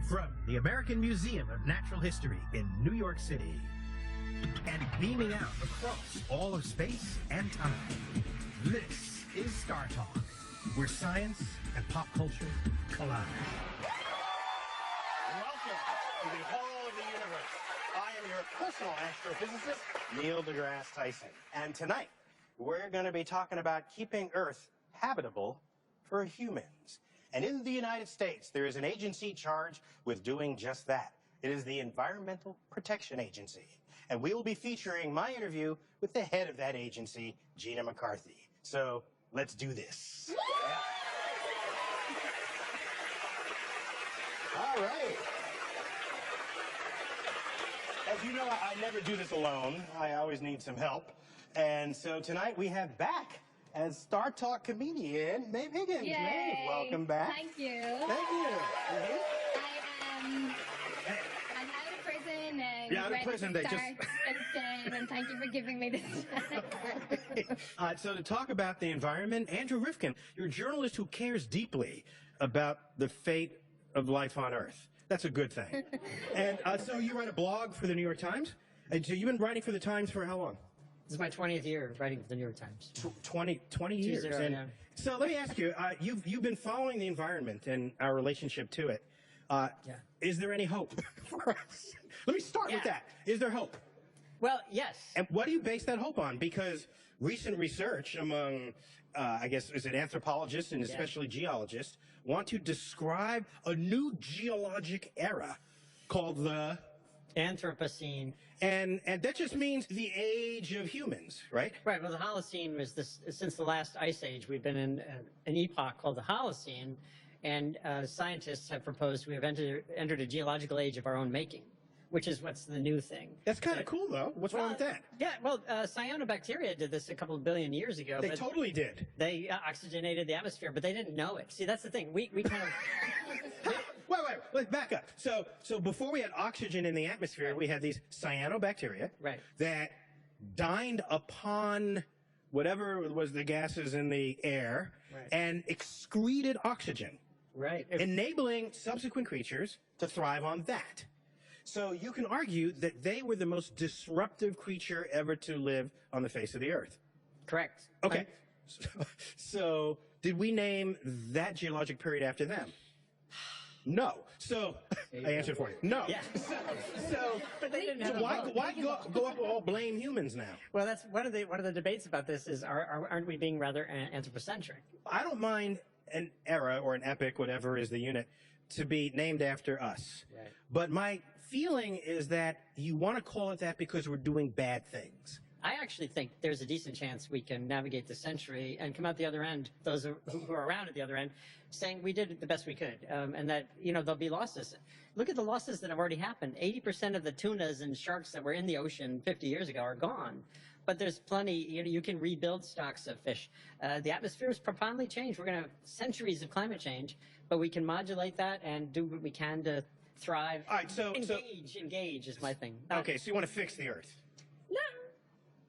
From the American Museum of Natural History in New York City and beaming out across all of space and time, this is StarTalk, where science and pop culture collide. Welcome to the Hall of the Universe. I am your personal astrophysicist, Neil deGrasse Tyson. And tonight, we're going to be talking about keeping Earth habitable for humans. And in the United States, there is an agency charged with doing just that. It is the Environmental Protection Agency. And we will be featuring my interview with the head of that agency, Gina McCarthy. So let's do this. Yeah. All right. As you know, I never do this alone. I always need some help. And so tonight we have back as StarTalk comedian, Maeve Higgins. Yay. Maeve, welcome back. Thank you. Thank you. I'm out of prison and You're out of ready prison, to they start editing, and thank you for giving me this chance. So to talk about the environment, Andrew Rifkin, you're a journalist who cares deeply about the fate of life on Earth. That's a good thing. And so you write a blog for the New York Times? And so you've been writing for the Times for how long? This is my 20th year writing for the New York Times. 20 years. And yeah. so let me ask you, you've been following the environment and our relationship to it. Yeah. Is there any hope for us? Let me start with that. Is there hope? Well, yes. And what do you base that hope on? Because recent research among, I guess, is it anthropologists and especially geologists, want to describe a new geologic era called the Anthropocene. And that just means the age of humans, right? Right. Well, the Holocene was this. Since the last ice age, we've been in an epoch called the Holocene, and scientists have proposed we have entered a geological age of our own making, which is what's the new thing. That's kind of cool, though. What's wrong with that? Yeah. Well, cyanobacteria did this a couple of billion years ago. They totally did. They oxygenated the atmosphere, but they didn't know it. See, that's the thing. We kind of. Wait, let's back up. So before we had oxygen in the atmosphere, we had these cyanobacteria that dined upon whatever was the gases in the air and excreted oxygen, enabling subsequent creatures to thrive on that. So you can argue that they were the most disruptive creature ever to live on the face of the Earth. Correct. Okay. So did we name that geologic period after them? No. So I answered for you. No. Yeah. But they didn't have why go up and all blame humans now? Well, that's one of the debates about this is aren't we being rather anthropocentric? I don't mind an era or an epoch, whatever is the unit, to be named after us. Right. But my feeling is that you want to call it that because we're doing bad things. I actually think there's a decent chance we can navigate the century and come out the other end, those who are around at the other end, saying we did the best we could, and that, there'll be losses. Look at the losses that have already happened. 80% of the tunas and sharks that were in the ocean 50 years ago are gone. But there's plenty, you can rebuild stocks of fish. The atmosphere is profoundly changed. We're going to have centuries of climate change, but we can modulate that and do what we can to thrive. All right, so engage is my thing. Okay, so you want to fix the Earth?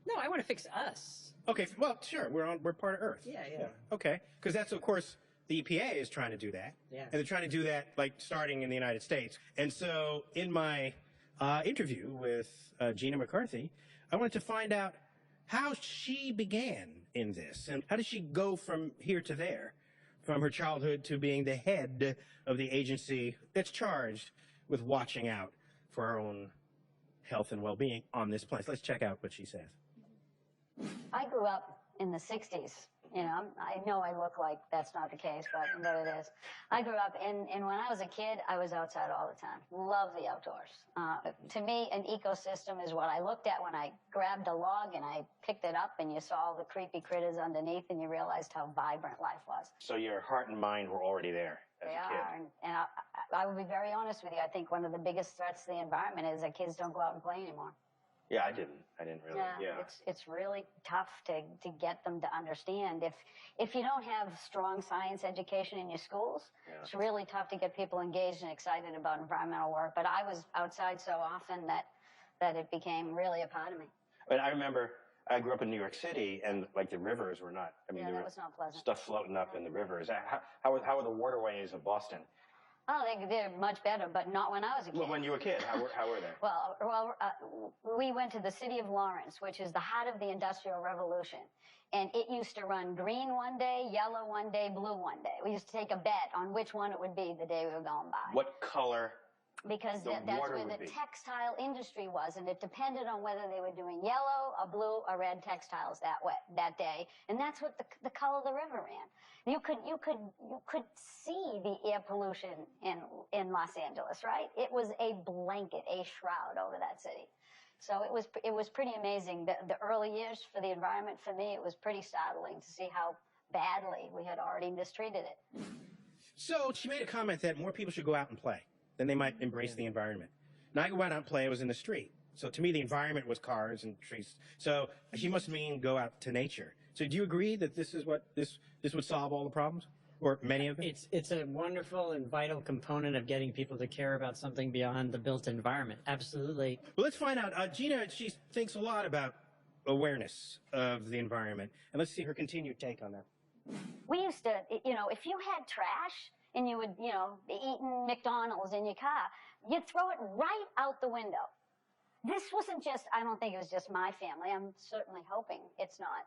No, I want to fix us. Okay, well, sure, we're part of Earth. Yeah. Okay, because that's, of course, the EPA is trying to do that. Yeah. And they're trying to do that, like, starting in the United States. And so in my interview with Gina McCarthy, I wanted to find out how she began in this. And how did she go from here to there, from her childhood to being the head of the agency that's charged with watching out for our own health and well-being on this planet. Let's check out what she says. I grew up in the 60s. I know I look like that's not the case, but it is. I grew up, and when I was a kid, I was outside all the time. Love the outdoors. To me, an ecosystem is what I looked at when I grabbed a log and I picked it up, and you saw all the creepy critters underneath, and you realized how vibrant life was. So your heart and mind were already there as a kid. They are, and I will be very honest with you. I think one of the biggest threats to the environment is that kids don't go out and play anymore. Yeah, I didn't really. Yeah. It's really tough to get them to understand. If you don't have strong science education in your schools, it's really tough to get people engaged and excited about environmental work. But I was outside so often that it became really a part of me. But I remember I grew up in New York City, and like the rivers were not. I mean, that was not pleasant. Stuff floating up in the rivers. How are the waterways of Boston? Oh, they're much better, but not when I was a kid. Well, when you were a kid, how were they? Well, we went to the city of Lawrence, which is the heart of the Industrial Revolution. And it used to run green one day, yellow one day, blue one day. We used to take a bet on which one it would be the day we were going by. What color? Because that's where the textile industry was, and it depended on whether they were doing yellow or blue or red textiles that day, and that's what the color the river ran. You could see the air pollution in Los Angeles, right? It was a blanket, a shroud over that city. So it was pretty amazing. The early years for the environment, for me, it was pretty startling to see how badly we had already mistreated it. So she made a comment that more people should go out and play. Then they might embrace the environment. Now, I went out and play, I was in the street. So to me, the environment was cars and trees. So she must mean go out to nature. So do you agree that this is what this would solve all the problems? Or many of them? It's a wonderful and vital component of getting people to care about something beyond the built environment. Absolutely. Well, let's find out. Gina, she thinks a lot about awareness of the environment. And let's see her continued take on that. We used to, if you had trash, and you would, be eating McDonald's in your car, you'd throw it right out the window. This wasn't just, I don't think it was just my family. I'm certainly hoping it's not.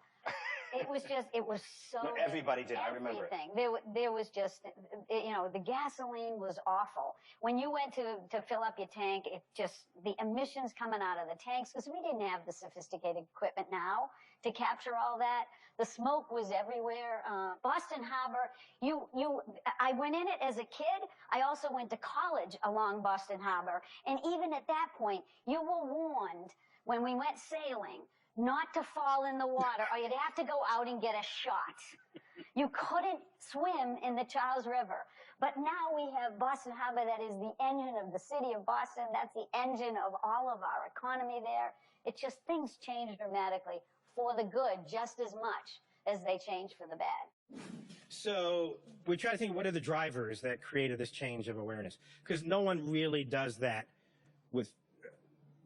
It was so... No, everybody did, I remember it. There was just, the gasoline was awful. When you went to fill up your tank, the emissions coming out of the tanks, because we didn't have the sophisticated equipment now to capture all that. The smoke was everywhere. Boston Harbor, I went in it as a kid. I also went to college along Boston Harbor. And even at that point, you were warned when we went sailing not to fall in the water, or you'd have to go out and get a shot. You couldn't swim in the Charles River. But now we have Boston Harbor, that is the engine of the city of Boston. That's the engine of all of our economy there. It's just things change dramatically for the good just as much as they change for the bad. So we try to think, what are the drivers that created this change of awareness? Because no one really does that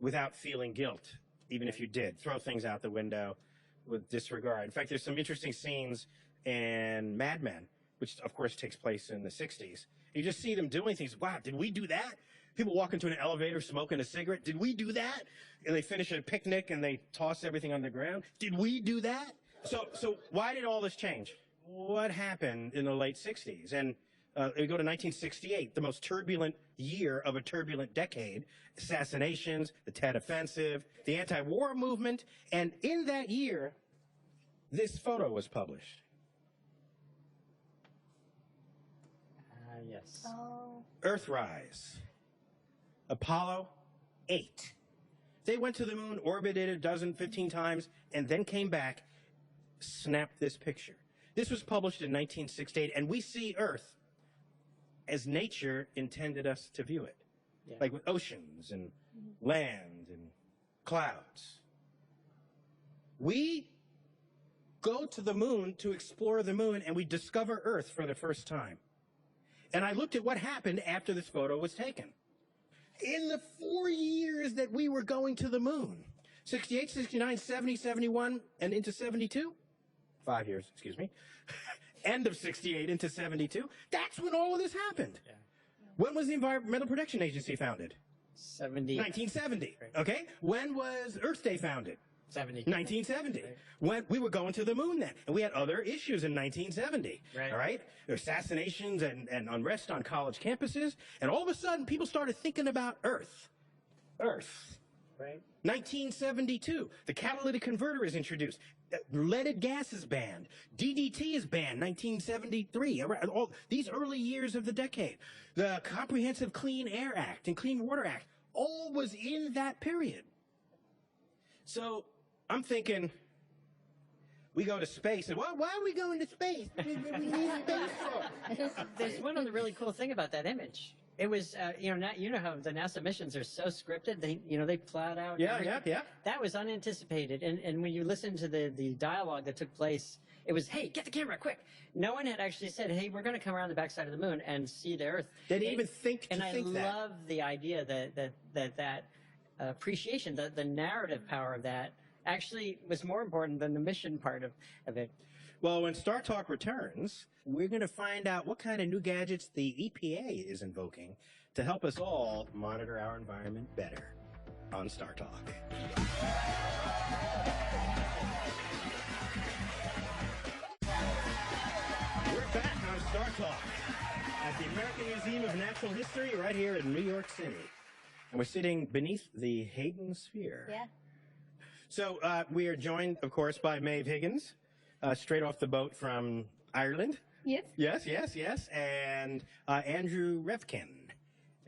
without feeling guilt. Even if you did, throw things out the window with disregard. In fact, there's some interesting scenes in Mad Men, which of course takes place in the 60s. You just see them doing things. Wow, did we do that? People walk into an elevator smoking a cigarette. Did we do that? And they finish a picnic and they toss everything on the ground. Did we do that? So why did all this change? What happened in the late 60s? And we go to 1968, the most turbulent year of a turbulent decade. Assassinations, the Tet Offensive, the anti-war movement, and in that year, this photo was published. Yes. Oh. Earthrise. Apollo 8. They went to the moon, orbited a dozen, 15 times, and then came back, snapped this picture. This was published in 1968, and we see Earth as nature intended us to view it. Yeah. Like with oceans and land and clouds. We go to the moon to explore the moon, and we discover Earth for the first time. And I looked at what happened after this photo was taken. In the 4 years that we were going to the moon, 68, 69, 70, 71, and into 72, 5 years, excuse me, end of 68 into 72, that's when all of this happened. Yeah. When was the Environmental Protection Agency founded? 1970. Okay. When was Earth Day founded? 1970. Right. When we were going to the moon then, and we had other issues in 1970. Right. All right. There were assassinations and unrest on college campuses, and all of a sudden people started thinking about Earth. Right. 1972, the catalytic converter is introduced. Leaded gas is banned. DDT is banned, 1973. All these early years of the decade. The Comprehensive Clean Air Act and Clean Water Act, all was in that period. So I'm thinking, we go to space, and why are we going to space? We need space for. There's one other really cool thing about that image. It was, you know how the NASA missions are so scripted. They plot out. Yeah. That was unanticipated. And when you listen to the dialogue that took place, it was, hey, get the camera, quick. No one had actually said, hey, we're going to come around the backside of the moon and see the Earth. They didn't even think that. And I love the idea that appreciation, the narrative power of that actually was more important than the mission part of it. Well, when StarTalk returns, we're going to find out what kind of new gadgets the EPA is invoking to help us all monitor our environment better on StarTalk. We're back on StarTalk at the American Museum of Natural History right here in New York City. And we're sitting beneath the Hayden Sphere. Yeah. So we are joined, of course, by Maeve Higgins, straight off the boat from Ireland. Yes. Yes. And Andrew Revkin,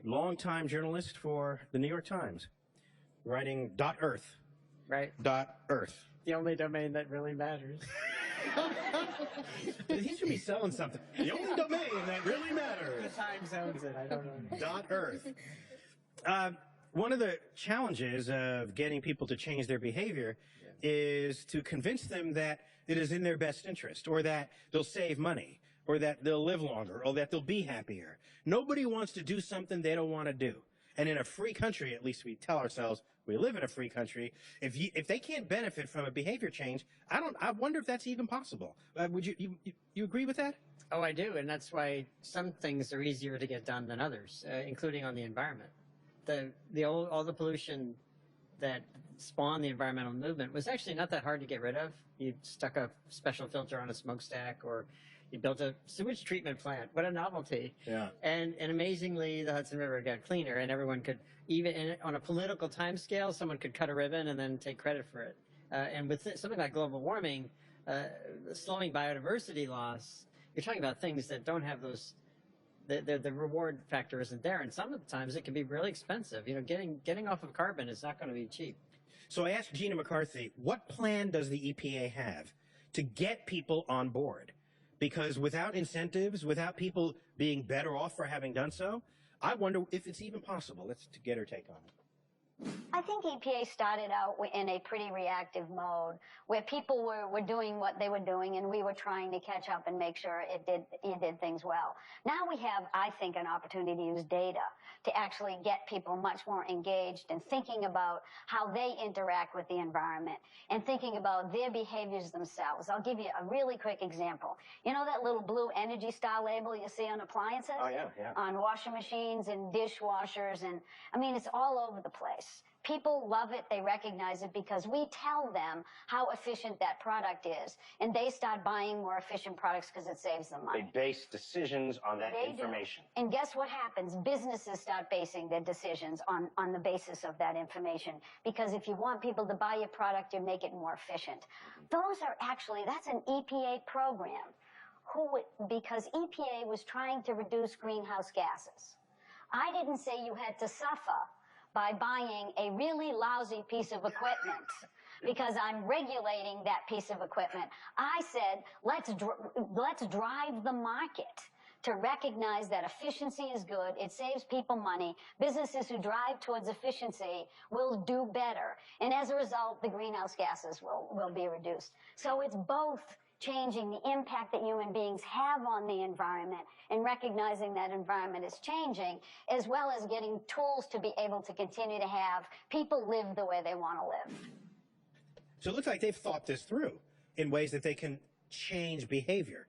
longtime journalist for the New York Times, writing .earth. Right. .earth. The only domain that really matters. He should be selling something. The only domain that really matters. The Times owns it. I don't know. .earth. One of the challenges of getting people to change their behavior is to convince them that it is in their best interest, or that they'll save money, or that they'll live longer, or that they'll be happier. Nobody wants to do something they don't want to do. And in a free country, at least we tell ourselves we live in a free country, if they can't benefit from a behavior change, I wonder if that's even possible. Would you agree with that? Oh, I do, and that's why some things are easier to get done than others, including on the environment. All the pollution that spawned the environmental movement was actually not that hard to get rid of. You stuck a special filter on a smokestack, or you built a sewage treatment plant. What a novelty. Yeah. And amazingly, the Hudson River got cleaner, and everyone could, even on a political time scale, someone could cut a ribbon and then take credit for it. And with something like global warming, slowing biodiversity loss, you're talking about things that don't have those, the reward factor isn't there. And some of the times it can be really expensive. You know, getting off of carbon is not going to be cheap. So I asked Gina McCarthy, what plan does the EPA have to get people on board? Because without incentives, without people being better off for having done so, I wonder if it's even possible. Let's get her take on it. I think EPA started out in a pretty reactive mode where people were doing what they were doing, and we were trying to catch up and make sure it did things well. Now we have, I think, an opportunity to use data to actually get people much more engaged and thinking about how they interact with the environment and thinking about their behaviors themselves. I'll give you a really quick example. You know that little blue Energy Star label you see on appliances? Oh, yeah. On washing machines and dishwashers, and I mean, it's all over the place. People love it, they recognize it, because we tell them how efficient that product is, and they start buying more efficient products because it saves them money. They base decisions on that They information. do. And guess what happens? Businesses start basing their decisions on the basis of that information, because if you want people to buy your product, you make it more efficient. Those are actually, that's an EPA program, because EPA was trying to reduce greenhouse gases. I didn't say you had to suffer by buying a really lousy piece of equipment because I'm regulating that piece of equipment. I said, let's drive the market to recognize that efficiency is good. It saves people money. Businesses who drive towards efficiency will do better. And as a result, the greenhouse gases will be reduced. So it's both changing the impact that human beings have on the environment and recognizing that environment is changing, as well as getting tools to be able to continue to have people live the way they want to live. So it looks like they've thought this through in ways that they can change behavior.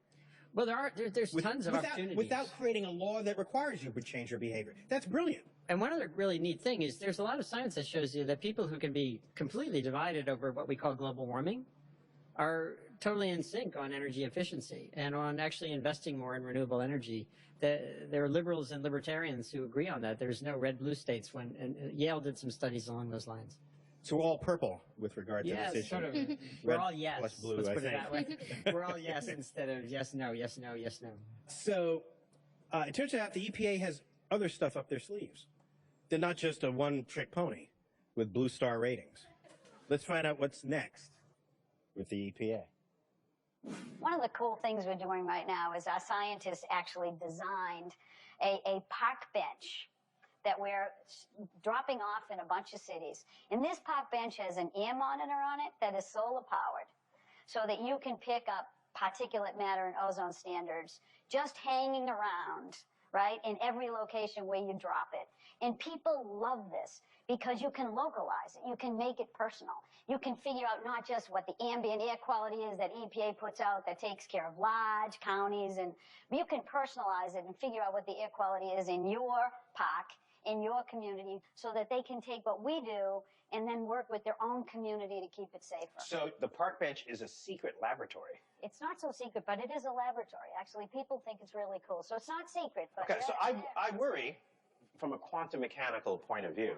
Well, there's tons of opportunities. Without creating a law that requires you to change your behavior. That's brilliant. And one other really neat thing is there's a lot of science that shows you that people who can be completely divided over what we call global warming are totally in sync on energy efficiency and on actually investing more in renewable energy. There are liberals and libertarians who agree on that. There's no red-blue states and Yale did some studies along those lines. So we're all purple with regard to this issue. Sort of. We're all yes. Plus blue, Let's I put think. it that way. We're all yes instead of yes, no, yes, no, yes, no. So it turns out the EPA has other stuff up their sleeves. They're not just a one-trick pony with blue star ratings. Let's find out what's next with the EPA. One of the cool things we're doing right now is our scientists actually designed a park bench that we're dropping off in a bunch of cities. And this park bench has an air monitor on it that is solar powered, so that you can pick up particulate matter and ozone standards just hanging around right? In every location where you drop it. And people love this because you can localize it. You can make it personal. You can figure out not just what the ambient air quality is that EPA puts out that takes care of large counties, and you can personalize it and figure out what the air quality is in your park, in your community, so that they can take what we do and then work with their own community to keep it safer. So the park bench is a secret laboratory. It's not so secret, but it is a laboratory. Actually, people think it's really cool. So it's not secret. But Okay, so I worry, from a quantum mechanical point of view,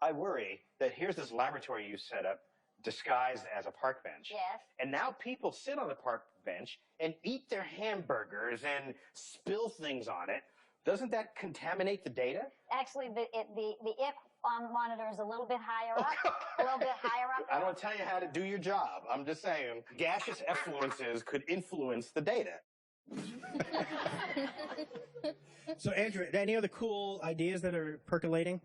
I worry that here's this laboratory you set up disguised as a park bench. Yes. And now people sit on the park bench and eat their hamburgers and spill things on it. Doesn't that contaminate the data? Actually, the air monitor is a little bit higher up. A little bit higher up. I don't tell you how to do your job. I'm just saying gaseous effluences could influence the data. So, Andrew, any other cool ideas that are percolating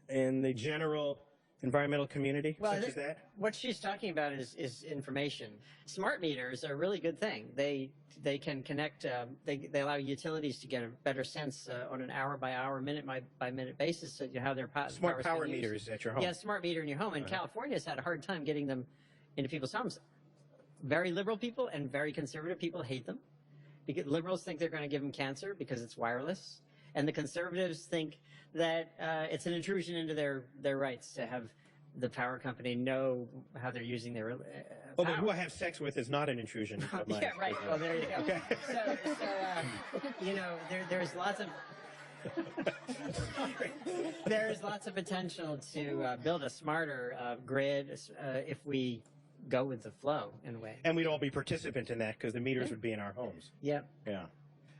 in the general environmental community, such as that? What she's talking about is information. Smart meters are a really good thing. They can connect. They allow utilities to get a better sense on an hour-by-hour, minute-by-minute basis of how their Smart power meters at your home. Yeah, smart meter in your home. And California has had a hard time getting them into people's homes. Very liberal people and very conservative people hate them. Because liberals think they're going to give them cancer because it's wireless, and the conservatives think that it's an intrusion into their rights to have the power company know how they're using their power. But who I have sex with is not an intrusion. Of mine. Yeah, right. Well, there you go. Okay. So you know, there's lots of there's lots of potential to build a smarter grid if we go with the flow in a way. And we'd all be participant in that because the meters would be in our homes. Yeah. Yeah.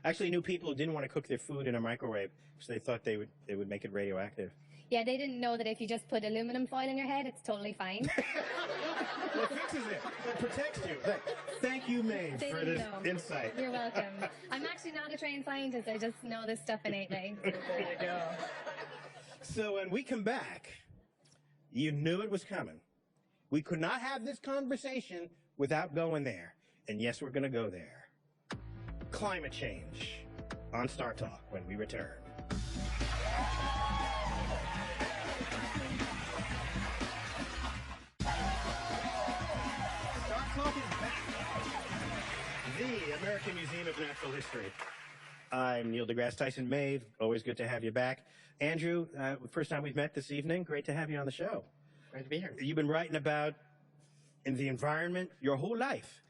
Actually, knew people who didn't want to cook their food in a microwave because they thought they would make it radioactive. Yeah, they didn't know that if you just put aluminum foil in your head, it's totally fine. It fixes it. It protects you. Thank you, Maeve, They for didn't this know. insight. You're welcome. I'm actually not a trained scientist. I just know this stuff innately. There you go. So when we come back, you knew it was coming. We could not have this conversation without going there. And yes, we're going to go there. Climate change on StarTalk when we return. StarTalk is back. The American Museum of Natural History. I'm Neil deGrasse Tyson. Maeve, always good to have you back. Andrew, first time we've met this evening. Great to have you on the show. Great to be here. You've been writing about in the environment your whole life.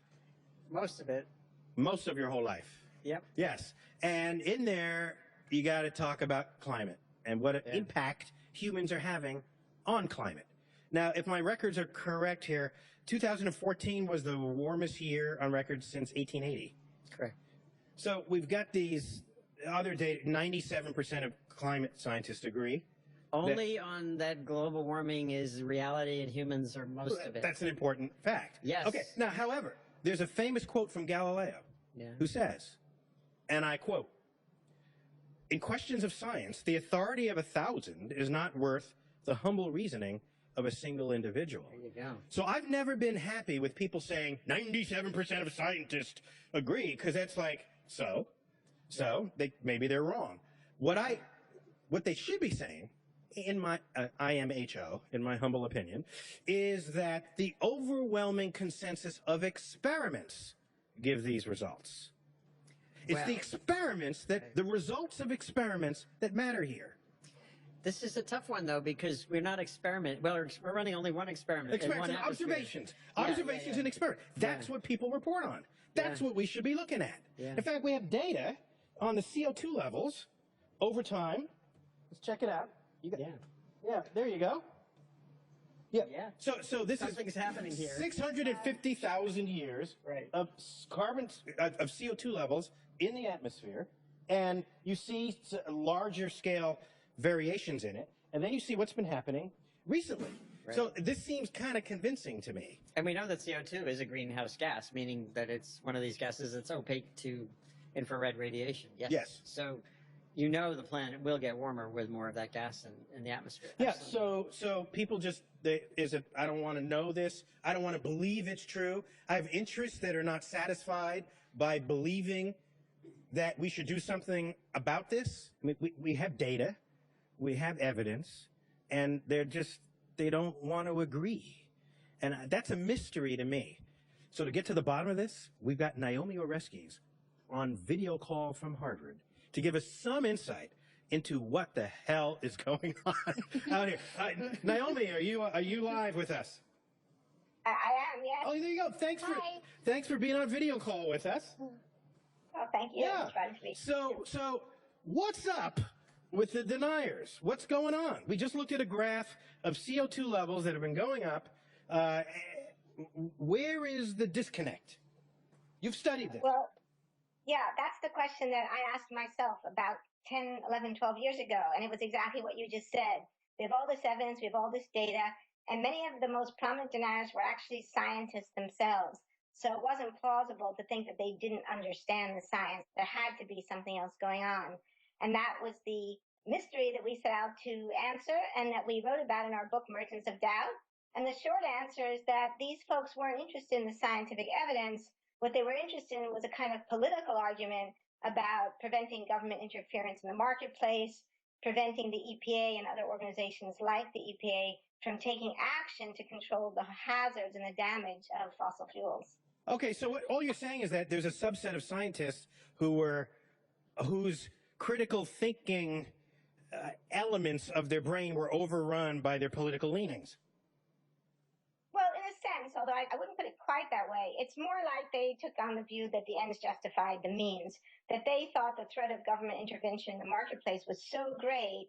Most of it. Most of your whole life. Yep. Yes. And in there, you got to talk about climate and what impact humans are having on climate. Now, if my records are correct here, 2014 was the warmest year on record since 1880. Correct. So we've got these other data, 97% of climate scientists agree. Only on that global warming is reality and humans are most of it. That's an important fact. Yes. Okay. Now, however, there's a famous quote from Galileo who says, and I quote, "In questions of science, the authority of 1,000 is not worth the humble reasoning of a single individual." There you go. So I've never been happy with people saying 97% of scientists agree, because that's like, maybe they're wrong. What they should be saying, in my IMHO, in my humble opinion, is that the overwhelming consensus of experiments give these results. It's the experiments the results of experiments that matter here. This is a tough one, though, because we're not we're running only one experiment. in one atmosphere. Observations and experiments. That's what people report on. That's what we should be looking at. Yeah. In fact, we have data on the CO2 levels over time. Let's check it out. Yeah, there you go. Yeah. So this Something's happening here. 650,000 years Right. of of CO2 levels in the atmosphere, and you see larger scale variations in it, and then you see what's been happening recently. Right. So this seems kind of convincing to me. And we know that CO2 is a greenhouse gas, meaning that it's one of these gases that's opaque to infrared radiation. Yes. So you know the planet will get warmer with more of that gas in the atmosphere. Yeah, Absolutely. so people just, I don't want to know this. I don't want to believe it's true. I have interests that are not satisfied by believing that we should do something about this? We have data, we have evidence, and they don't want to agree. And that's a mystery to me. So to get to the bottom of this, we've got Naomi Oreskes on video call from Harvard to give us some insight into what the hell is going on out here. Naomi, are you live with us? I am, yes. Oh, there you go. Thanks for being on video call with us. Oh, thank you. Yeah. I'm trying to be. So what's up with the deniers? What's going on? We just looked at a graph of CO2 levels that have been going up. Where is the disconnect? You've studied this. Well, yeah, that's the question that I asked myself about 10, 11, 12 years ago, and it was exactly what you just said. We have all this evidence, we have all this data, and many of the most prominent deniers were actually scientists themselves. So it wasn't plausible to think that they didn't understand the science. There had to be something else going on. And that was the mystery that we set out to answer and that we wrote about in our book, Merchants of Doubt. And the short answer is that these folks weren't interested in the scientific evidence. What they were interested in was a kind of political argument about preventing government interference in the marketplace, preventing the EPA and other organizations like the EPA from taking action to control the hazards and the damage of fossil fuels. Okay, so all you're saying is that there's a subset of scientists whose critical thinking elements of their brain were overrun by their political leanings. Well, in a sense, although I wouldn't put it quite that way, it's more like they took on the view that the ends justified the means, that they thought the threat of government intervention in the marketplace was so great.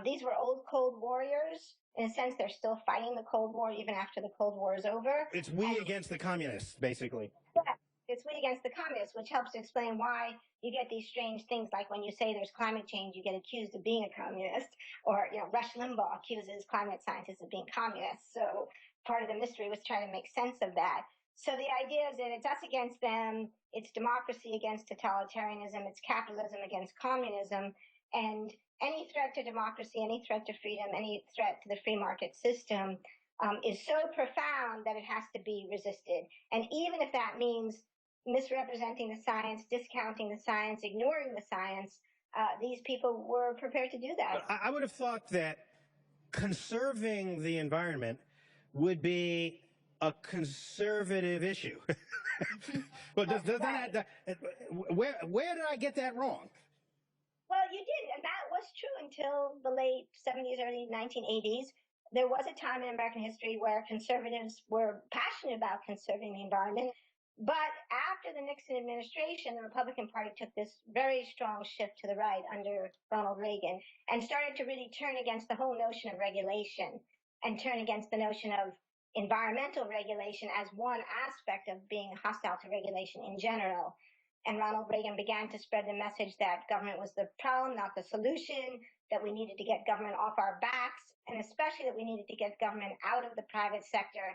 These were old Cold Warriors. In a sense, they're still fighting the Cold War even after the Cold War is over. It's we against the communists, basically. Yeah, it's we against the communists, which helps to explain why you get these strange things like when you say there's climate change, you get accused of being a communist, or Rush Limbaugh accuses climate scientists of being communists. So part of the mystery was trying to make sense of that. So the idea is that it's us against them, it's democracy against totalitarianism, it's capitalism against communism, and any threat to democracy, any threat to freedom, any threat to the free market system is so profound that it has to be resisted. And even if that means misrepresenting the science, discounting the science, ignoring the science, these people were prepared to do that. I would have thought that conserving the environment would be a conservative issue. But where did I get that wrong? Well, you did, and that was true until the late 70s, early 1980s. There was a time in American history where conservatives were passionate about conserving the environment. But after the Nixon administration, the Republican Party took this very strong shift to the right under Ronald Reagan and started to really turn against the whole notion of regulation and turn against the notion of environmental regulation as one aspect of being hostile to regulation in general. And Ronald Reagan began to spread the message that government was the problem, not the solution, that we needed to get government off our backs, and especially that we needed to get government out of the private sector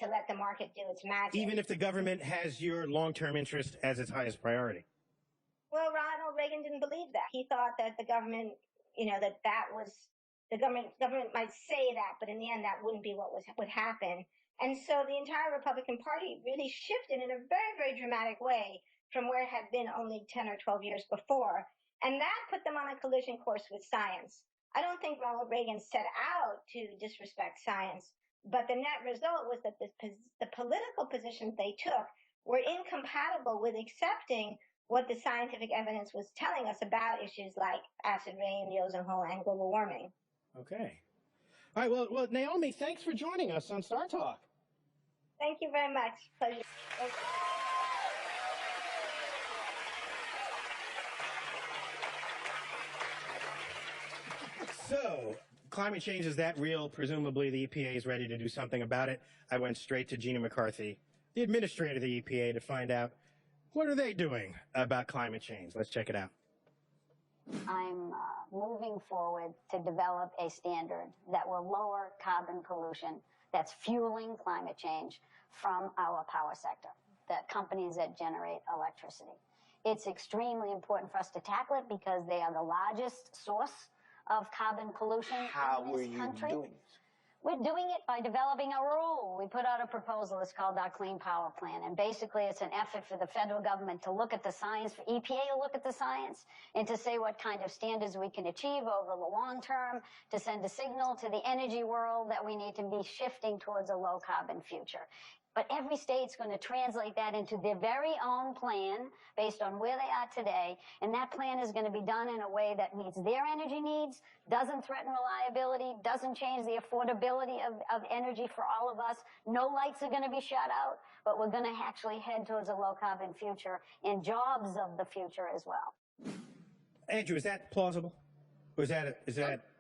to let the market do its magic. Even if the government has your long-term interest as its highest priority. Well, Ronald Reagan didn't believe that. He thought that the government, that was the government might say that, but in the end, that wouldn't be what would happen. And so the entire Republican Party really shifted in a very, very dramatic way from where it had been only 10 or 12 years before. And that put them on a collision course with science. I don't think Ronald Reagan set out to disrespect science, but the net result was that the political positions they took were incompatible with accepting what the scientific evidence was telling us about issues like acid rain, the ozone hole, and global warming. Okay. All right, well, Naomi, thanks for joining us on StarTalk. Thank you very much. Pleasure. Thank you. So, climate change, is that real? Presumably the EPA is ready to do something about it. I went straight to Gina Carthy, the administrator of the EPA, to find out what are they doing about climate change. Let's check it out. I'm moving forward to develop a standard that will lower carbon pollution that's fueling climate change from our power sector, the companies that generate electricity. It's extremely important for us to tackle it because they are the largest source of carbon pollution in this country. How are you doing this? We're doing it by developing a rule. We put out a proposal. It's called our Clean Power Plan. And basically, it's an effort for the federal government to look at the science, for EPA to look at the science, and to say what kind of standards we can achieve over the long term, to send a signal to the energy world that we need to be shifting towards a low-carbon future. But every state's going to translate that into their very own plan based on where they are today. And that plan is going to be done in a way that meets their energy needs, doesn't threaten reliability, doesn't change the affordability of energy for all of us. No lights are going to be shut out, but we're going to actually head towards a low-carbon future and jobs of the future as well. Andrew, is that plausible? Or is that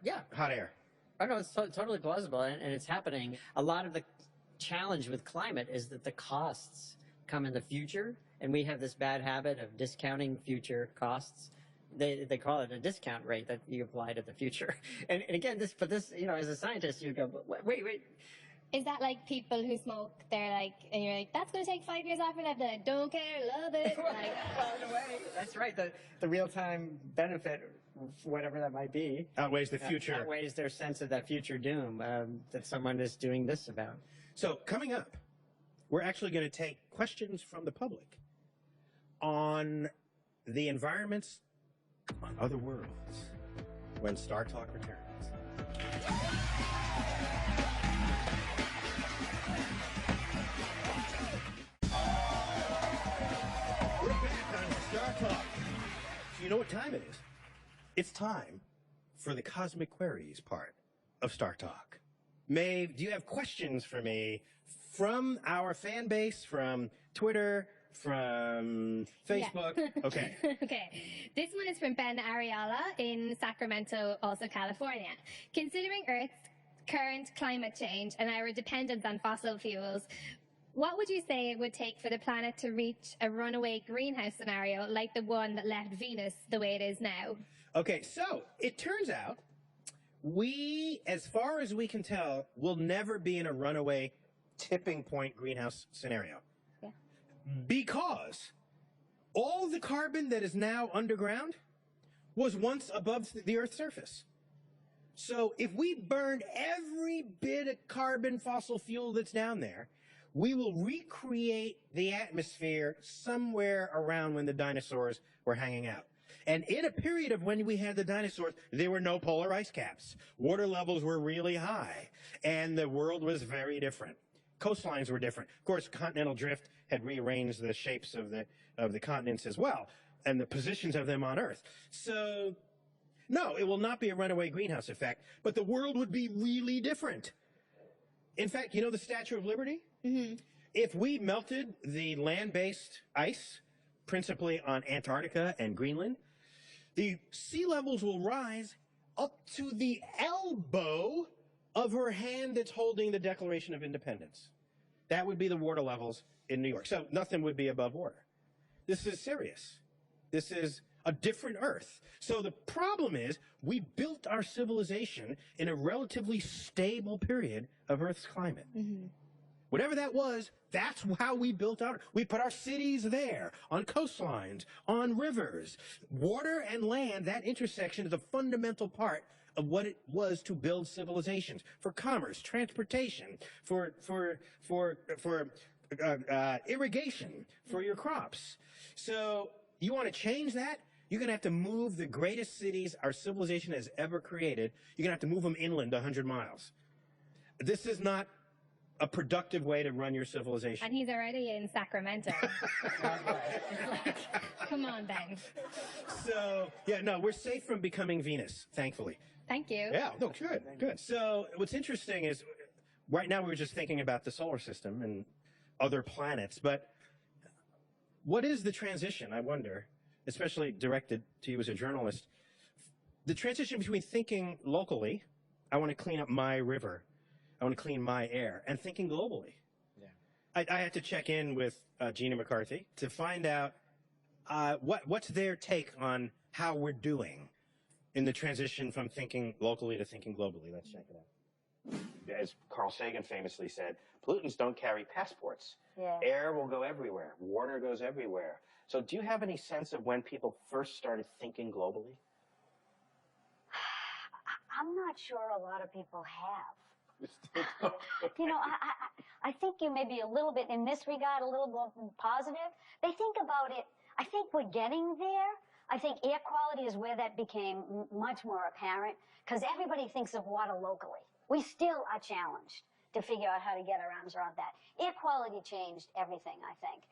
Yeah. hot air? Oh, no, it's totally plausible, and it's happening. A lot of the challenge with climate is that the costs come in the future, and we have this bad habit of discounting future costs. They call it a discount rate that you apply to the future. And again, this, as a scientist, you go, wait. Is that like people who smoke? They're like, and you're like, that's going to take 5 years off your life. They're like, don't care, love it. Like, that's right. The real-time benefit, whatever that might be, Outweighs the future. Outweighs their sense of that future doom that someone is doing this about. So coming up, we're actually going to take questions from the public on the environments on other worlds when StarTalk returns. We're back on StarTalk. So you know what time it is? It's time for the Cosmic Queries part of StarTalk. Maeve, do you have questions for me from our fan base, from Twitter, from Facebook? Yeah. Okay. Okay. This one is from Ben Ariala in Sacramento, also California. Considering Earth's current climate change and our dependence on fossil fuels, what would you say it would take for the planet to reach a runaway greenhouse scenario like the one that left Venus the way it is now? Okay, so it turns out we, as far as we can tell, will never be in a runaway tipping point greenhouse scenario. Yeah. Because all the carbon that is now underground was once above the Earth's surface. So if we burned every bit of carbon fossil fuel that's down there, we will recreate the atmosphere somewhere around when the dinosaurs were hanging out. And in a period of when we had the dinosaurs, there were no polar ice caps. Water levels were really high, and the world was very different. Coastlines were different. Of course, continental drift had rearranged the shapes of the continents as well, and the positions of them on Earth. So, no, it will not be a runaway greenhouse effect, but the world would be really different. In fact, you know the Statue of Liberty? Mm-hmm. If we melted the land-based ice, principally on Antarctica and Greenland, the sea levels will rise up to the elbow of her hand that's holding the Declaration of Independence. That would be the water levels in New York. So nothing would be above water. This is serious. This is a different Earth. So the problem is we built our civilization in a relatively stable period of Earth's climate. Mm-hmm. Whatever that was, that's how we built our, we put our cities there, on coastlines, on rivers. Water and land, that intersection is a fundamental part of what it was to build civilizations, for commerce, transportation, for irrigation, for your crops. So you want to change that? You're going to have to move the greatest cities our civilization has ever created. You're going to have to move them inland 100 miles. This is not a productive way to run your civilization. And he's already in Sacramento. Come on, Ben. So, yeah, no, we're safe from becoming Venus, thankfully. Thank you. Yeah, no, good. So what's interesting is right now we were just thinking about the solar system and other planets, but what is the transition, I wonder, especially directed to you as a journalist, the transition between thinking locally, I want to clean up my river, I want to clean my air, and thinking globally. Yeah. I had to check in with Gina Carthy to find out what's their take on how we're doing in the transition from thinking locally to thinking globally. Let's check it out. As Carl Sagan famously said, pollutants don't carry passports. Yeah. Air will go everywhere. Water goes everywhere. So do you have any sense of when people first started thinking globally? I'm not sure a lot of people have. You know, I think you may be a little bit, in this regard, a little more positive. They think about it. I think we're getting there. I think air quality is where that became much more apparent because everybody thinks of water locally. We still are challenged to figure out how to get our arms around that. Air quality changed everything, I think.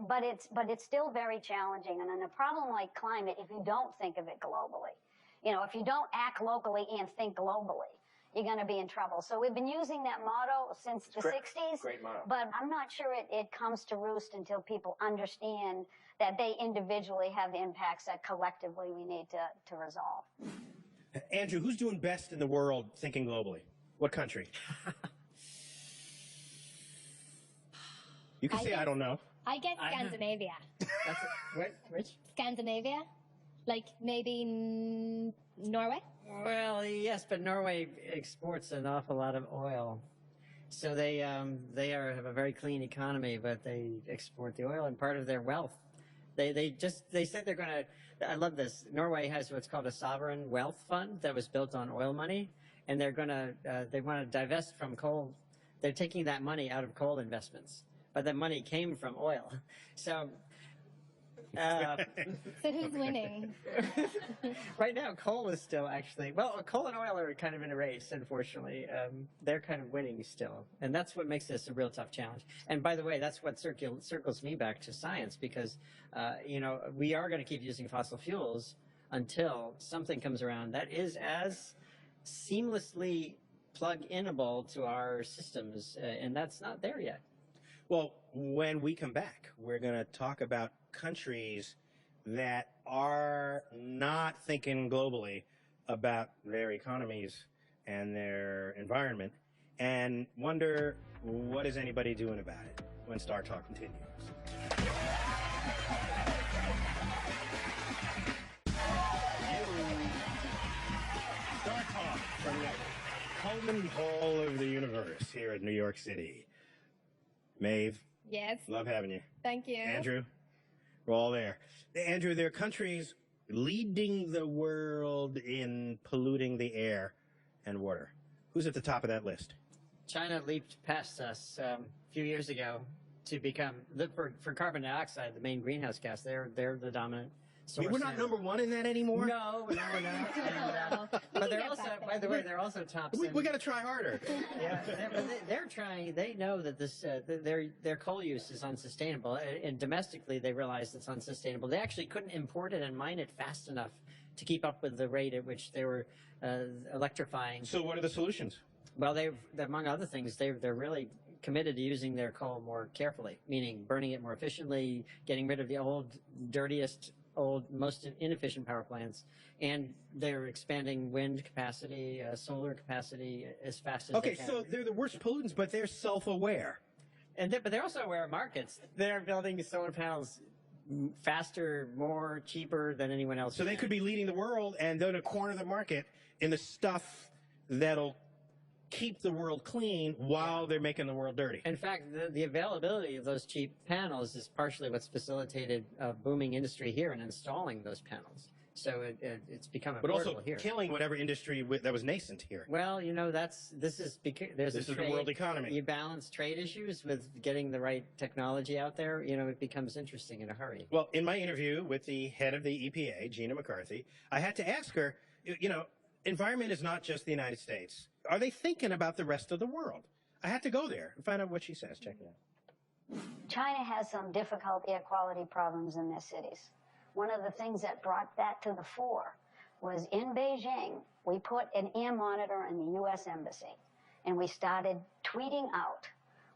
But it's still very challenging. And in a problem like climate, if you don't think of it globally, you know, if you don't act locally and think globally, you're going to be in trouble. So we've been using that motto since the 60s. Great motto. But I'm not sure it comes to roost until people understand that they individually have impacts that collectively we need to resolve. Andrew, who's doing best in the world thinking globally? What country? You can say I don't know. I guess Scandinavia. Which? Scandinavia? Like maybe Norway? Well, yes, but Norway exports an awful lot of oil. So they have a very clean economy, but they export the oil and part of their wealth. They said they're going to, I love this. Norway has what's called a sovereign wealth fund that was built on oil money, and they want to divest from coal. They're taking that money out of coal investments, but that money came from oil. So So who's winning? right now, coal is still actually, well, coal and oil are kind of in a race, unfortunately. They're kind of winning still. And that's what makes this a real tough challenge. And by the way, that's what circles me back to science because, you know, we are going to keep using fossil fuels until something comes around that is as seamlessly plug-inable to our systems. And that's not there yet. Well, when we come back, we're going to talk about countries that are not thinking globally about their economies and their environment and wonder what is anybody doing about it when StarTalk continues. StarTalk from the Coleman Hall of the Universe here at New York City. Maeve. Yes. Love having you. Thank you. Andrew. We're all there. Andrew, there are countries leading the world in polluting the air and water. Who's at the top of that list? China leaped past us a few years ago to become, for carbon dioxide, the main greenhouse gas. They're the dominant source. We're not number one in that anymore? No, we're not. And, but they're also, by the way, they're also tops. We got to try harder. Yeah, they're trying. They know that this their coal use is unsustainable, and domestically they realize it's unsustainable. They actually couldn't import it and mine it fast enough to keep up with the rate at which they were electrifying. So what are the solutions? Well, among other things, they're really committed to using their coal more carefully, meaning burning it more efficiently, getting rid of the dirtiest, most inefficient power plants, and they're expanding wind capacity, solar capacity as fast as they can. Okay, so they're the worst pollutants, but they're self-aware. But they're also aware of markets. They're building solar panels faster, more, cheaper than anyone else. So they could be leading the world, and they're to corner the market in the stuff that'll keep the world clean while they're making the world dirty. In fact, the availability of those cheap panels is partially what's facilitated a booming industry here in installing those panels. So it's become but affordable also here. Killing whatever industry that was nascent here. Well, you know, this is the world economy. You balance trade issues with getting the right technology out there. You know, it becomes interesting in a hurry. Well, in my interview with the head of the EPA, Gina Carthy, I had to ask her, you know, environment is not just the United States. Are they thinking about the rest of the world? I had to go there and find out what she says. Check it out. China has some difficult air quality problems in their cities. One of the things that brought that to the fore was in Beijing, we put an air monitor in the U.S. Embassy, and we started tweeting out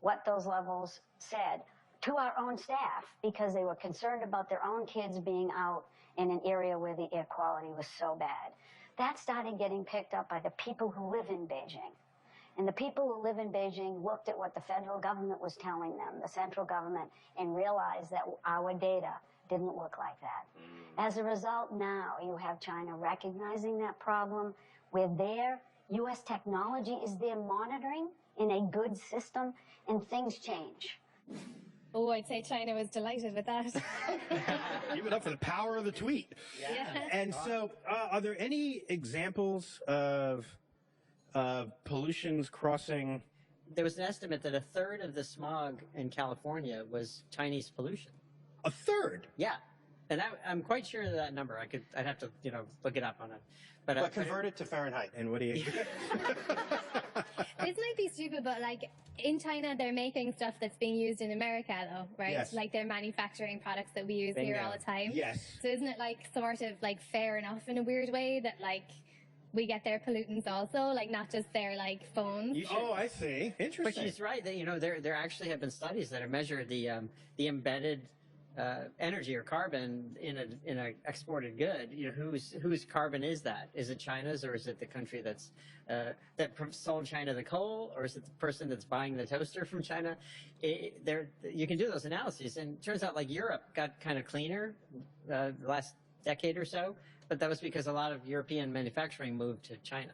what those levels said to our own staff because they were concerned about their own kids being out in an area where the air quality was so bad. That started getting picked up by the people who live in Beijing. And the people who live in Beijing looked at what the federal government was telling them, the central government, and realized that our data didn't look like that. As a result, now you have China recognizing that problem where their U.S. technology is there monitoring in a good system, and things change. Oh, I'd say China was delighted with that. Give it up for the power of the tweet. Yeah. And so, are there any examples of pollution's crossing. There was an estimate that a third of the smog in California was Chinese pollution. A third? Yeah. And I'm quite sure of that number. I'd have to, look it up on it. But convert it to Fahrenheit. And what do you... This might be stupid, but like in China, they're making stuff that's being used in America, though, right? Yes. Like they're manufacturing products that we use here all the time. Yes. So isn't it like sort of like fair enough in a weird way that like we get their pollutants also, like not just their like phones? Oh, I see. Interesting. But she's right. That, there actually have been studies that have measured the embedded energy or carbon in a exported good. Whose carbon is that? Is it China's, or is it the country that sold China the coal, or is it the person that's buying the toaster from China? You can do those analyses, and it turns out like Europe got kind of cleaner the last decade or so, but that was because a lot of European manufacturing moved to China,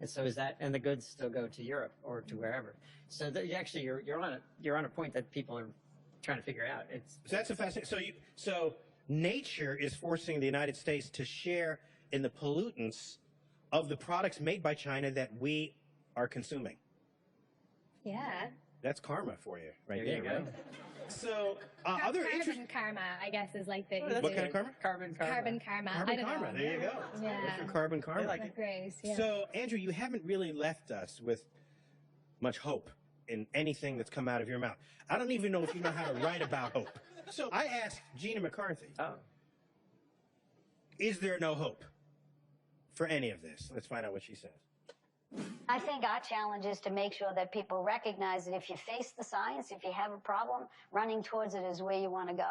and so and the goods still go to Europe or to wherever. So actually, you're on a point that people are trying to figure out. So that's a fascinating. So nature is forcing the United States to share in the pollutants of the products made by China that we are consuming. Yeah. That's karma for you, right there. Right? So other carbon karma, I guess, is like the what kind of karma? Carbon karma. Carbon karma. Carbon I don't karma. know. There you go. Yeah. That's your carbon karma. Like great. Yeah. So Andrew, you haven't really left us with much hope in anything that's come out of your mouth. I don't even know if you know how to write about hope. So I asked Gina McCarthy, is there no hope for any of this? Let's find out what she says. I think our challenge is to make sure that people recognize that if you face the science, if you have a problem, running towards it is where you want to go.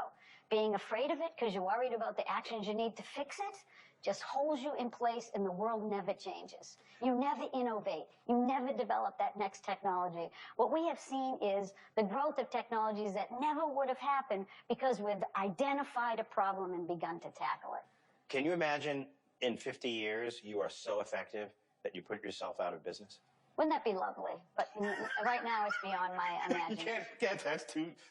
Being afraid of it because you're worried about the actions you need to fix it just holds you in place, and the world never changes. You never innovate. You never develop that next technology. What we have seen is the growth of technologies that never would have happened because we've identified a problem and begun to tackle it. Can you imagine in 50 years you are so effective that you put yourself out of business? Wouldn't that be lovely? But right now it's beyond my imagination.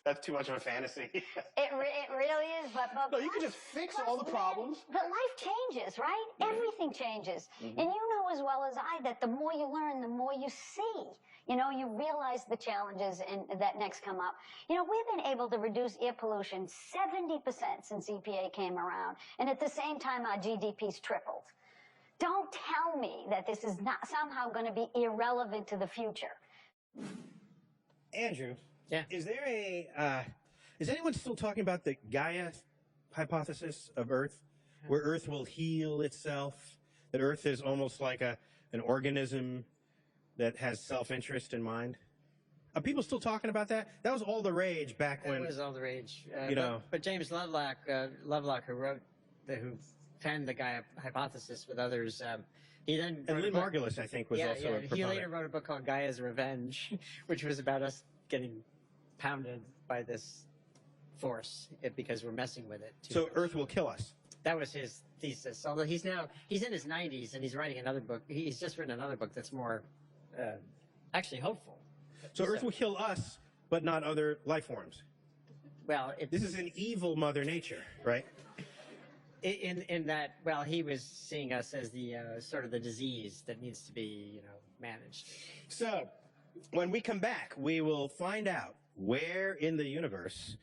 That's too much of a fantasy. It really is, but no, you can just fix all the problems. But life changes, right? Everything changes. And you know as well as I that the more you learn, the more you see. You realize the challenges that next come up. We've been able to reduce air pollution 70% since EPA came around. And at the same time, our GDP's tripled. Don't tell me that this is not somehow going to be irrelevant to the future. Andrew, yeah. Is anyone still talking about the Gaia hypothesis of Earth, where Earth will heal itself, that Earth is almost like an organism that has self-interest in mind? Are people still talking about that? That was all the rage back when... It was all the rage. know. But James Lovelock, who penned the Gaia hypothesis with others, he then... And Lynn Margulis, I think, was also a proponent. He later wrote a book called Gaia's Revenge, which was about us getting pounded by this force because we're messing with it. So Earth will kill us. That was his thesis. Although he's in his 90s and he's writing another book. He's just written another book that's more actually hopeful. So Earth will kill us, but not other life forms. Well, this is an evil Mother Nature, right? In that, well, he was seeing us as the sort of the disease that needs to be, managed. So, when we come back, we will find out where in the universe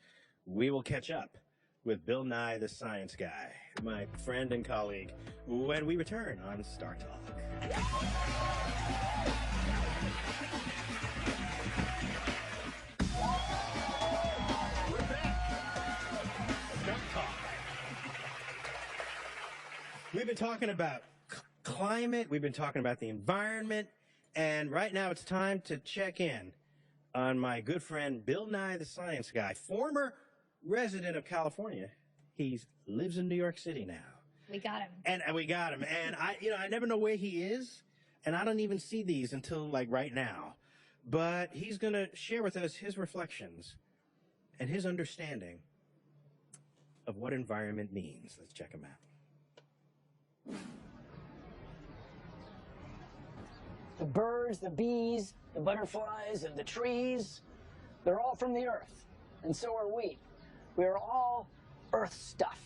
we will catch up with Bill Nye the Science Guy, my friend and colleague, when we return on StarTalk. We've been talking about climate, we've been talking about the environment, and right now it's time to check in on my good friend Bill Nye the Science Guy, former resident of California. He lives in New York City now. We got him. And we got him. And I never know where he is, and I don't even see these until like right now. But he's going to share with us his reflections and his understanding of what environment means. Let's check him out. The birds, the bees, the butterflies, and the trees, they're all from the earth, and so are we. We are all earth stuff.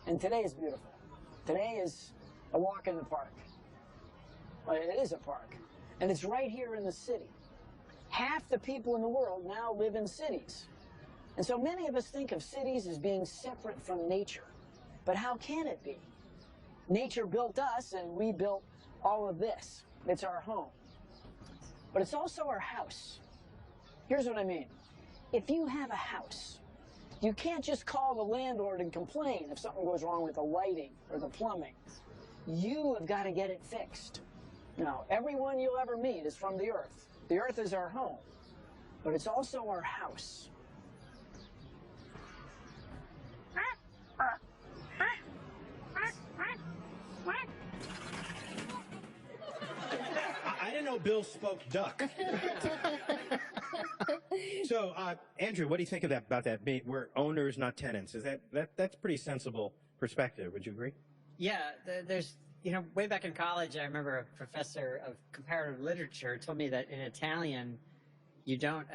And today is beautiful. Today is a walk in the park. Well, it is a park. And it's right here in the city. Half the people in the world now live in cities. And so many of us think of cities as being separate from nature. But how can it be? Nature built us, and we built all of this. It's our home. But it's also our house. Here's what I mean. If you have a house, you can't just call the landlord and complain if something goes wrong with the lighting or the plumbing. You have got to get it fixed. Now, everyone you'll ever meet is from the earth. The earth is our home, but it's also our house. I didn't know Bill spoke duck. So, Andrew, what do you think of that? About that? We're owners, not tenants. Is that's pretty sensible perspective? Would you agree? Yeah, there's, way back in college, I remember a professor of comparative literature told me that in Italian, you don't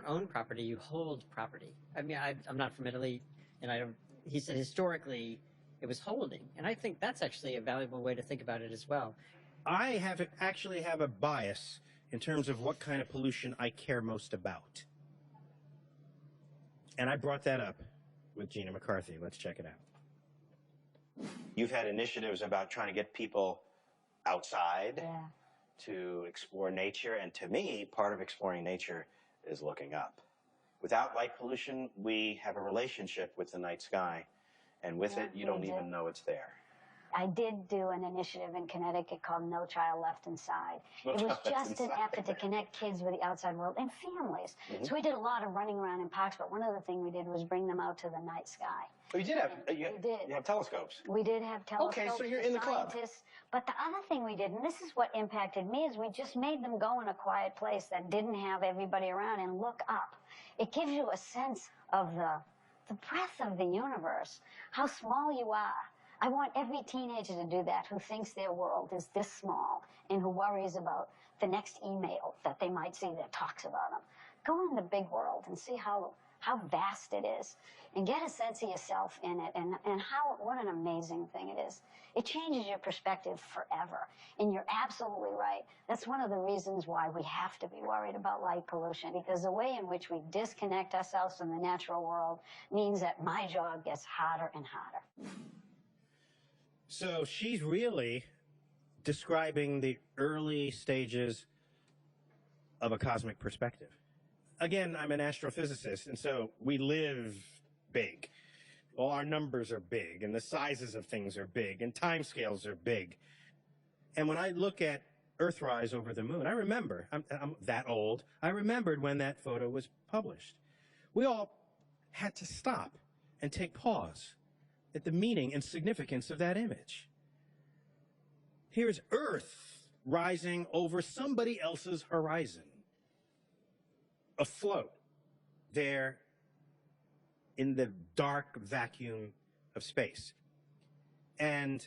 own property, you hold property. I mean, I'm not from Italy, and he said historically it was holding. And I think that's actually a valuable way to think about it as well. I actually have a bias in terms of what kind of pollution I care most about. And I brought that up with Gina Carthy. Let's check it out. You've had initiatives about trying to get people outside to explore nature. And to me, part of exploring nature is looking up. Without light pollution, we have a relationship with the night sky. And with it, you don't even know it's there. I did do an initiative in Connecticut called No Child Left Inside. It was just an effort to connect kids with the outside world and families. So we did a lot of running around in parks, but one other thing we did was bring them out to the night sky. Oh, you did have, you have telescopes. We did have telescopes. Okay, so you're in the club. But the other thing we did, and this is what impacted me, is we just made them go in a quiet place that didn't have everybody around and look up. It gives you a sense of the breadth of the universe, how small you are. I want every teenager to do that who thinks their world is this small and who worries about the next email that they might see that talks about them. Go in the big world and see how vast it is and get a sense of yourself in it and what an amazing thing it is. It changes your perspective forever. And you're absolutely right. That's one of the reasons why we have to be worried about light pollution, because the way in which we disconnect ourselves from the natural world means that my job gets harder and harder. So she's really describing the early stages of a cosmic perspective. Again, I'm an astrophysicist, and so we live big. All our numbers are big, and the sizes of things are big, and timescales are big. And when I look at Earthrise over the moon, I remember, I'm that old, I remembered when that photo was published. We all had to stop and take pause at the meaning and significance of that image. Here's Earth rising over somebody else's horizon, afloat there in the dark vacuum of space. And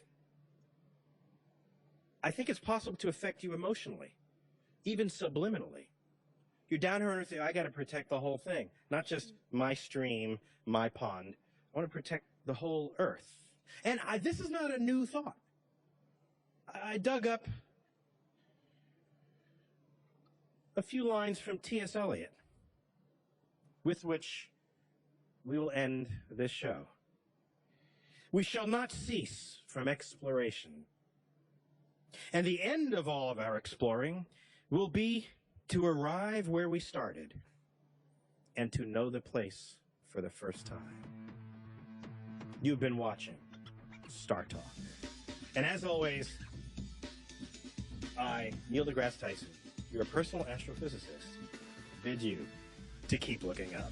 I think it's possible to affect you emotionally, even subliminally. You're down here on Earth, I got to protect the whole thing, not just my stream, my pond. I want to protect the whole Earth. And this is not a new thought. I dug up a few lines from T.S. Eliot, with which we will end this show. We shall not cease from exploration. And the end of all of our exploring will be to arrive where we started and to know the place for the first time. You've been watching StarTalk. And as always, I, Neil deGrasse Tyson, your personal astrophysicist, bid you to keep looking up.